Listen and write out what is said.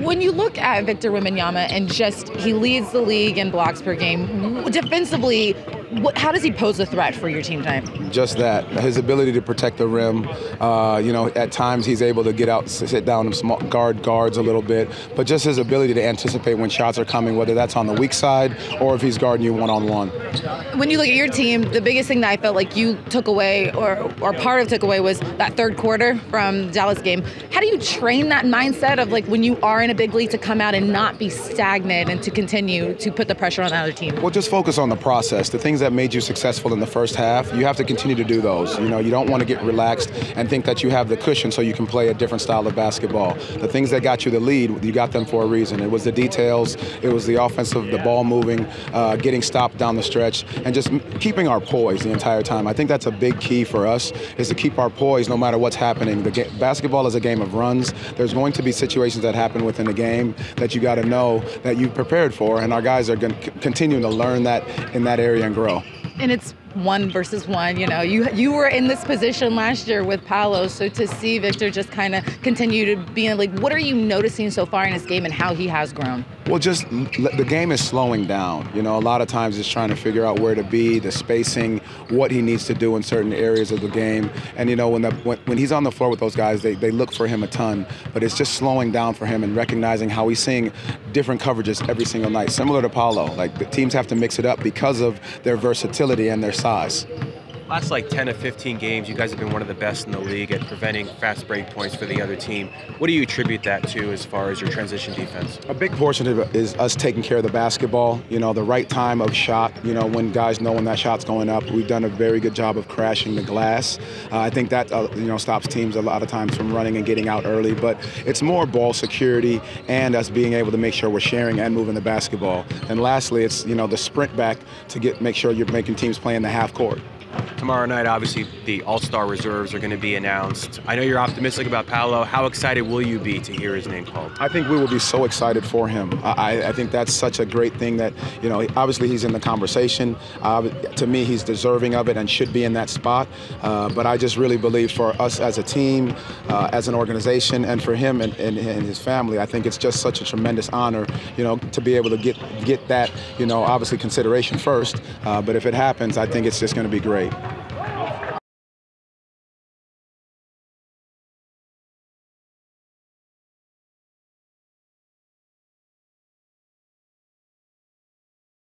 When you look at Victor Wembanyama and just he leads the league in blocks per game, defensively, how does he pose a threat for your team tonight? Just that, his ability to protect the rim. At times he's able to get out, sit down and guards a little bit, but just his ability to anticipate when shots are coming, whether that's on the weak side or if he's guarding you one-on-one. When you look at your team, the biggest thing that I felt like you took away or part of took away was that third quarter from the Dallas game. How do you train that mindset of like when you are in a big league to come out and not be stagnant and to continue to put the pressure on the other team? Well, just focus on the process. The things that made you successful in the first half, you have to continue to do those. You don't want to get relaxed and think that you have the cushion so you can play a different style of basketball. The things that got you the lead, you got them for a reason. It was the details, it was the offensive, the ball moving, getting stopped down the stretch, and just keeping our poise the entire time. I think that's a big key for us, is to keep our poise no matter what's happening. Basketball is a game of runs. There's going to be situations that happen within the game that you got to know that you've prepared for, and our guys are going to continue to learn that in that area and grow. And it's 1 versus 1. You were in this position last year with Paolo, so to see Victor just kind of continue to be in, like, what are you noticing so far in his game and how he has grown? Well, just the game is slowing down. A lot of times it's trying to figure out where to be, the spacing, what he needs to do in certain areas of the game. And when he's on the floor with those guys, they look for him a ton. But it's just slowing down for him and recognizing how he's seeing different coverages every single night, similar to Paolo. Like, the teams have to mix it up because of their versatility and their size. Last 10 to 15 games, you guys have been one of the best in the league at preventing fast break points for the other team. What do you attribute that to as far as your transition defense? A big portion of it is us taking care of the basketball, the right time of shot, when guys know when that shot's going up. We've done a very good job of crashing the glass. I think that, stops teams a lot of times from running and getting out early, but it's more ball security and us being able to make sure we're sharing and moving the basketball. And lastly, it's, the sprint back to make sure you're making teams play in the half court. Tomorrow night, obviously, the All-Star reserves are going to be announced. I know you're optimistic about Paolo. How excited will you be to hear his name called? I think we will be so excited for him. I think that's such a great thing that, obviously he's in the conversation. To me, he's deserving of it and should be in that spot. But I just really believe for us as a team, as an organization, and for him and his family, I think it's just such a tremendous honor, to be able to get that, obviously consideration first. But if it happens, I think it's just going to be great.